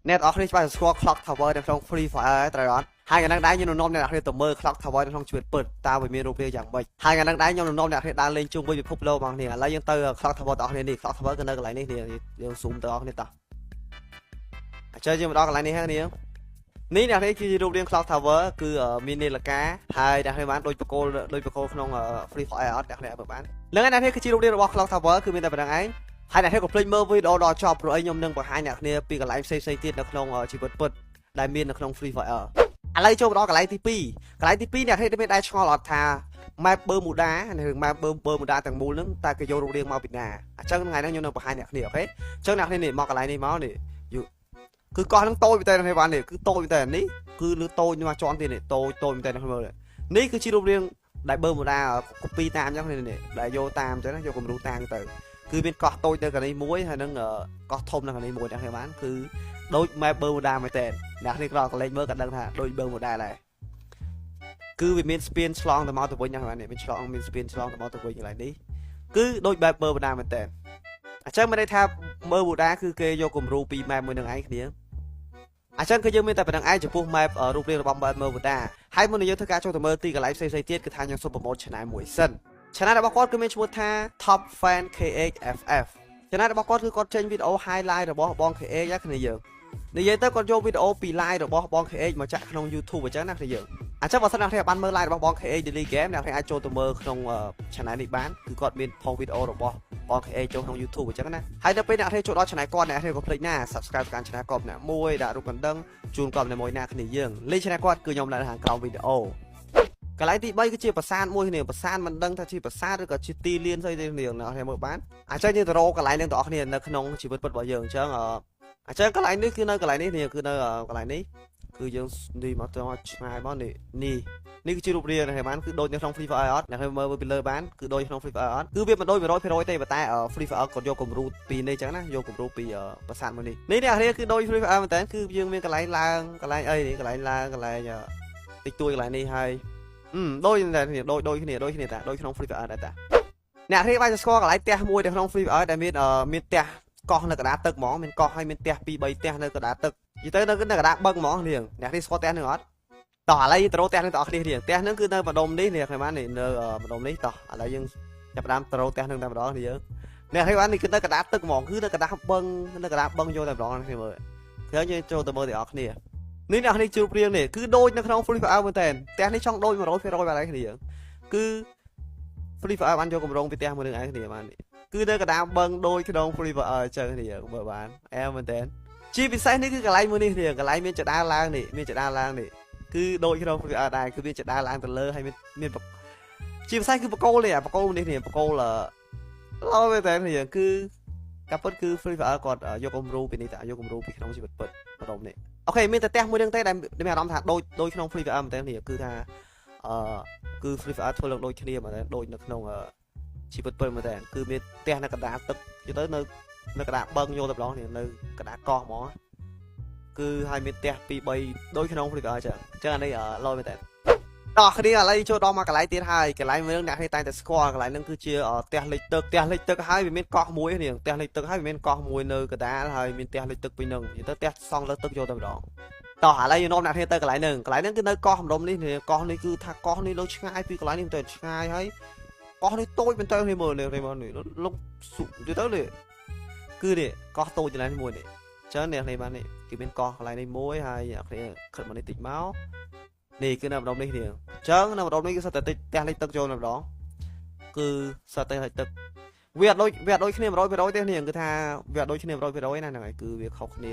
net អស់នេះច្បាស់ស្គាល់ clock tower នៅក្នុង free fire ត្រូវអត់ហើយកាលណាដែរខ្ញុំនាំអ្នកនរទៅមើល clock tower នៅក្នុងជីវិតពិតតើវាមានរូបរាងយ៉ាងម៉េចហើយកាលណាដែរខ្ញុំនាំអ្នកនរដើរលេងជុំវិញពិភពលោកបងប្អូនឥឡូវយើងទៅ clock tower បងប្អូននេះ clock tower គឺនៅកន្លែងនេះយើង zoom ទៅបងប្អូនតោះអញ្ចឹងយើងមកដល់កន្លែងនេះហើយនេះអ្នកនេះគឺជារូបរាង clock tower គឺមាននាឡិកាហើយអ្នកនេះបានដូចបកគោលក្នុង free fire អត់អ្នកនេះមើលបាននឹងអ្នកនេះគឺជារូបរាងរបស់ clock tower គឺមានតែប៉ុណ្្នឹងឯងហើយអ្នកនេះក៏ភ្លេចមើលវីដេអូដល់ចប់ព្រោះអីខ្ញុំនឹងបង្ហាញអ្នកគ្នាពីកន្លែងផ្សេងៗទៀតនៅក្នុងជីវិតពិតដែលមាននៅក្នុង free fire ឥឡូវចូលមកដល់កន្លែងទី2អ្នកនេះមានដែរឆ្ងល់អត់ថា map Bermuda និង map Bermuda ទាំងមូលហ្នឹងតើគេយករូបរាងមកពីណាអញ្ចឹងថ្ងៃនេះខ្ញុំនឹងបង្ហាញអ្នកគ្នាអូខេអញ្ចឹងអ្នកគ្នានេះមកកន្លែងនេះមកនេះគឺកោះហ្នឹងតូចមែនតើនេះបាននេះគឺតូចមែនតើនេះគឺលឺតូចមកជាន់ទៀតនេះតូចមែនតើមើលនេះគឺជារូបរាងដែល Bermuda copy តាមអញ្ចឹងនេះដែលយកតាមអញ្ចឹងយកគំរូតាមទៅគឺមានកោះតូចនៅកន្លែងមួយហើយនឹងកោះធំនៅកន្លែងមួយអ្នកគ្នាបានគឺដូច map Bermuda មែនតើអ្នកនេះក៏កន្លែងមើលក៏ដឹងថាដូច Bermuda ដែរគឺវាមានស្ពានឆ្លងទៅមកទៅវិញហ្នឹងនេះមានស្ពានឆ្លងទៅមកទៅវិញកន្លែងនេះគឺដូច map Bermuda មែនតើអញ្ចឹងមានន័យថា Bermuda គឺគេយកគំរូពី map មួយនឹងឯងគ្នាអញ្ចឹងគឺយើងមានតែប៉ុណ្្នឹងឯងចំពោះ map រូបរាងរបស់ Bermuda ហើយមុននឹងយើងធ្វើការចូលទៅមើលទីកន្លែងផ្សេងៗទៀតគឺថាយើងសូមប្រម៉ូទ channel មួយសិន channel របស់គាត់គឺមានឈ្មោះថា Top Fan KHFF channel របស់គាត់គឺគាត់ចេញវីដេអូ highlight របស់បង KH ណាគ្នាយើងនិយាយទៅគាត់យកវីដេអូពី live របស់បង KH មកចាក់ក្នុង YouTube អញ្ចឹងណាគ្នាយើងអញ្ចឹងបើសិនអ្នកបានមើល live របស់បង KH Daily Game អ្នកអាចចូលទៅមើលក្នុង channel នេះបានគឺគាត់មានផុសវីដេអូរបស់បង KH ចូលក្នុង YouTube អញ្ចឹងណាហើយដល់ពេលអ្នកចូលដល់ channel គាត់អ្នកក៏ភ្លេចណា subscribe ទៅកាន់ channel គាត់ម្នាក់មួយដាក់រូបកណ្ដឹងជូនគាត់ម្នាក់មួយណាគ្នាយើងលេខ channel គាត់គឺខ្ញុំនៅខាងក្រោមវីដេអូកន្លែងទី3គឺជាប្រាសាទមួយគ្នាប្រាសាទមិនដឹងថាជាប្រាសាទឬក៏ជាទីលានស្អីទេនាងអ្នកមើលបានអញ្ចឹងយើងទៅរកកន្លែងនឹងទាំងអស់គ្នានៅក្នុងជីវិតពិតរបស់យើងអញ្ចឹងកន្លែងនេះគឺនៅកន្លែងនេះគឺនៅកន្លែងនេះគឺយើងនេះមកទៅឆ្ងាយមកនេះគឺជារូបរាងហ្នឹងបានគឺដូចនៅក្នុង Free Fire អត់អ្នកមើលពីលើបានគឺដូចក្នុង Free Fire អត់គឺវាមិនដូច 100% ទេប៉ុន្តែ Free Fire គាត់យកគំរូពីនេះអញ្ចឹងណាយកគំរូពីប្រាសាទមួយនេះអ្នកនេះគឺដូច Free Fire មែនតើគឺយើងមានកន្លែងឡើងកន្លែងអីនេះកន្លែងឡើងកន្លែងតិចតួចកន្លែងនេះហើយដូចតែដូចគ្នាតាដូចក្នុង Free Fire ដែរតាអ្នកនេះបានស្គាល់កន្លែងផ្ទះមួយនៅក្នុង Free Fire ដែលមានផ្ទះកោះនៅកណ្ដាលទឹកហ្មងមានកោះហើយមានផ្ទះ2 3ផ្ទះនៅកណ្ដាលទឹកនិយាយទៅនៅកណ្ដាលបឹងហ្មងនាងអ្នកនេះស្គាល់ផ្ទះនឹងអត់តោះឥឡូវទៅរកផ្ទះនឹងទាំងអស់គ្នានាងផ្ទះនឹងគឺនៅម្ដុំនេះនាងខ្ញុំបាននៅម្ដុំនេះតោះឥឡូវយើងចាប់ផ្ដើមទៅរកផ្ទះនឹងតែម្ដងនេះយើងអ្នកខ្ញុំបាននេះគឺនៅកណ្ដាលទឹកហ្មងគឺនៅកណ្ដាលបឹងយកតែម្ដងគ្នាមើលខ្ញុំយើងចូលទៅមើលទាំងអស់គ្នានេះអ្នកនេះជួបព្រៀងនេះគឺដូចនៅក្នុង Free Fire មែនតើផ្ទះនេះចង់ដូច 100% បាទឯងគ្នាគឺ Free Fire បានយកកម្រងពីផ្ទះមួយនឹងឯងគ្នាបានគឺនៅកណ្ដាលបឹងដូចក្នុង Free Fire អញ្ចឹងគ្នាមើលបានអែមែនតើជាពិសេសនេះគឺកន្លែងមួយនេះគ្នាកន្លែងមានចដាឡើងនេះគឺដូចក្នុង Free Fire ដែរគឺមានចដាឡើងទៅលើហើយមានជាពិសេសគឺបកគោលនេះបកគោលនេះគ្នាបកគោលឡូវមែនតើគ្នាគឺការពិតគឺ Free Fire គាត់យកគំរូពីនេះតែយកគំរូពីក្នុងជីវិតពិតម្ដុំនេះអូខេមានតែផ្ទះមួយនឹងទេដែលមានអារម្មណ៍ថាដូចក្នុង Free Fire មែនតើគ្នាគឺថាគឺ Free Fire ធ្វើឡើងដូចគ្នាមែនតើដូចនៅក្នុងជីវិតពិតមែនតើគឺមានផ្ទះនៅកណ្ដាលទឹកទៅនៅកណ្ដាលបឹងយកតែម្ដងនេះនៅកណ្ដាលកោះហ្មងគឺហើយមានផ្ទះ2 3ដូចក្នុង Free Fire អញ្ចឹងអានេះឡូយមែនតើតោះគ្នាឥឡូវចូលដល់មកកន្លែងទៀតហើយកន្លែងមួយនឹងអ្នកនេះតែងតែស្គាល់កន្លែងហ្នឹងគឺជាផ្ទះលិចទឹកហើយវាមានកោះមួយនេះផ្ទះលិចទឹកហើយវាមានកោះមួយនៅកណ្ដាលហើយមានផ្ទះលិចទឹកពីនឹងនិយាយទៅផ្ទះសង់លើទឹកយកតែម្ដងតោះឥឡូវយើងនាំអ្នកនេះទៅកន្លែងហ្នឹងគឺនៅកោះម្ដុំនេះកោះនេះគឺថាកោះនេះលើឆ្ងាយពីកន្លែងនេះទៅឆ្ងាយហើយកោះនេះតូចមែនតើនេះមើលនេះលុបសុទៅនេះគឺនេះកោះតូចកន្លែងមួយនេះចឹងនេះបាននេះគឺមានកោះកន្លែងនេះមួយហើយអ្នកនេះខិតមកនេះតិចមកនេះគឺនៅម្ដុំនេះនេះចឹងនៅម្ដុំនេះគឺសិតតែតិចផ្ទះលិចទឹកចូលម្ដងគឺសិតតែលិចទឹកវាអត់ដូចគ្នា 100% ទេនេះគឺថាវាអត់ដូចគ្នា 100% ណាហ្នឹងហើយគឺវាខុសគ្នា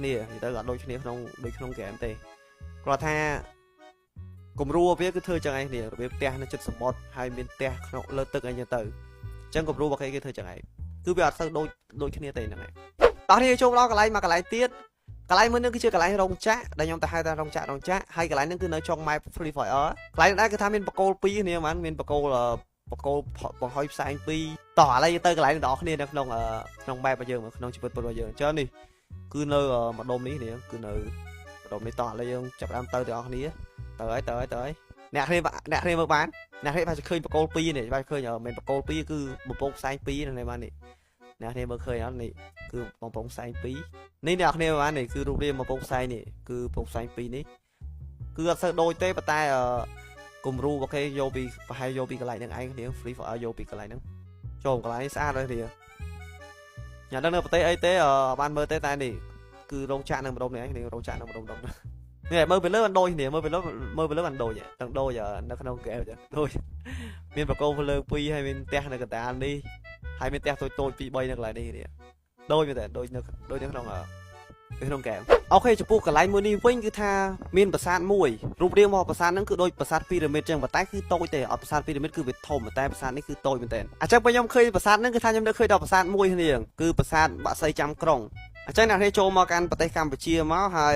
និយាយទៅអត់ដូចគ្នាក្នុងហ្គេមទេគាត់ថាគំរូវាគឺធ្វើចឹងឯងនេះរបៀបផ្ទះនៅជិតសមុទ្រហើយមានផ្ទះក្នុងលើទឹកអីចឹងទៅអញ្ចឹងគំរូរបស់គេធ្វើចឹងឯងគឺវាអត់ទៅដូចគ្នាទេហ្នឹងឯងតោះនេះចូលដល់កន្លែងមកកន្លែងទៀតកន្លែងមួយនេះគឺជាកន្លែងរោងចក្រដែលខ្ញុំទៅហៅថារោងចក្រហើយកន្លែងនេះគឺនៅចុង map Free Fire កន្លែងនេះគឺថាមានបកគោល2នេះបានមានបកគោលបង្ហុយផ្សែង2តោះឥឡូវទៅកន្លែងទាំងអស់គ្នានៅក្នុង map របស់យើងក្នុងជីវិតពិតរបស់យើងអញ្ចឹងនេះគឺនៅម្ដុំនេះគឺនៅម្ដុំនេះតោះឥឡូវយើងចាប់ផ្ដើមទៅទាំងអស់គ្នាទៅហើយអ្នកគ្នាមើលបានអ្នកគ្នាបានឃើញបកគោល2នេះបានឃើញមិនបកគោល2គឺបំពង់ផ្សែង2ហ្នឹងបាននេះ អ្នកគ្នាមើលឃើញអត់នេះគឺបងប្រុសផ្សែង2នេះអ្នកគ្នាបាននេះគឺរូបរាងបងប្រុសផ្សែងនេះគឺបងផ្សែង2នេះគឺអត់សូវដូចទេប៉ុន្តែគំរូអូខេយកពីប្រហែលយកពីកន្លែងហ្នឹងឯងគ្នា free for យកពីកន្លែងហ្នឹងចូលកន្លែងនេះស្អាតហើយគ្នាញ៉ាំដឹងនៅប្រទេសអីទេបានមើលទេតែនេះគឺរោងចក្រនៅម្ដុំនេះឯងគ្នារោងចក្រនៅម្ដុំនេះមើលពីលើបានដូចគ្នាមើលពីលើបានដូចទាំងដូចនៅក្នុងកែវចឹងដូចមានបកគោភ្លើង2ហើយមានផ្ទះនៅកណ្ដាលនេះហើយមានផ្ទះតូចតូច2 3នៅកន្លែងនេះគ្នាដូចមែនតើដូចនៅក្នុងកែវអូខេចំពោះកន្លែងមួយនេះវិញគឺថាមានប្រាសាទមួយរូបរាងរបស់ប្រាសាទហ្នឹងគឺដូចប្រាសាទពីរ៉ាមីតចឹងប៉ុន្តែគឺតូចទេអត់ប្រាសាទពីរ៉ាមីតគឺវាធំតែប្រាសាទនេះគឺតូចមែនតើអញ្ចឹងពេលខ្ញុំឃើញប្រាសាទហ្នឹងគឺថាខ្ញុំនឹកឃើញដល់ប្រាសាទមួយគ្នាគឺប្រាសាទបាក់សីចាំក្រុងអញ្ចឹងអ្នកនេះចូលមកកាន់ប្រទេសកម្ពុជាមកហើយ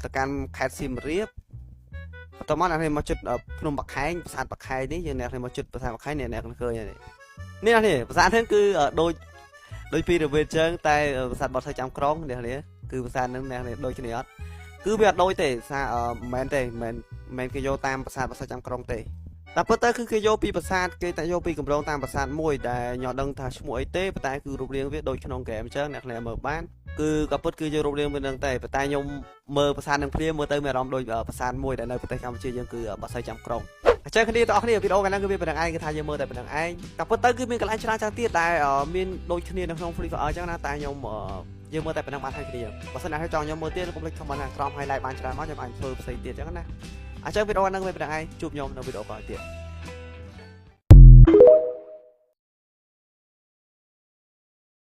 ទៅកាន់ខេត្តសៀមរាបបន្តមកអ្នកនេះមកជិតភ្នំបាក់ខែងប្រាសាទបាក់ខែងនេះយើងអ្នកនេះមកជិតប្រាសាទបាក់ខែងនេះអ្នកឃើញនេះប្រាសាទហ្នឹងគឺដូចពីរ៉ាមីតចឹងតែប្រាសាទបាក់សីចាំក្រុងនេះគឺប្រាសាទហ្នឹងអ្នកនេះដូចគ្នាអត់គឺវាអត់ដូចទេមិនមែនគេយកតាមប្រាសាទបាក់សីចាំក្រុងទេតែប៉ុន្តែគឺគេយកពីប្រាសាទគេតែយកពីកម្រងតាមប្រាសាទមួយដែលញ៉ាំដឹងថាឈ្មោះអីទេប៉ុន្តែគឺរូបរាងវាដូចក្នុងហ្គេមអញ្ចឹងអ្នកខ្លះមើលបានគឺក៏ពិតគឺយករូបរាងវានឹងតែប៉ុន្តែខ្ញុំមើលប្រាសាទនឹងព្រាមមើលទៅមានអារម្មណ៍ដូចប្រាសាទមួយដែលនៅប្រទេសកម្ពុជាយើងគឺបាក់សីចាំក្រុងអញ្ចឹងគ្នាទាំងអស់គ្នាវីដេអូកាលហ្នឹងគឺវាប៉ុណ្្នឹងឯងគឺថាយើងមើលតែប៉ុណ្្នឹងឯងតែប៉ុន្តែគឺមានកន្លែងច្រើនទៀតដែលមានដូចគ្នានៅក្នុង Free Fire អញ្ចឹងណាតែខ្ញុំយើងមើលតែប៉ុណ្្នឹងបានហើយគ្នាបើសិនណាចង់ខ្ញុំមើលទៀតកុំភ្លេច comment ខាងក្រោម highlight បានច្រើនមកខ្ញុំអាចធ្វើផ្សេងទៀតអញ្ចឹងណាអញ្ចឹងវីដេអូហ្នឹងវាប៉ុណ្្នឹងឯងជួបខ្ញុំនៅវីដេអូក្រោយទៀត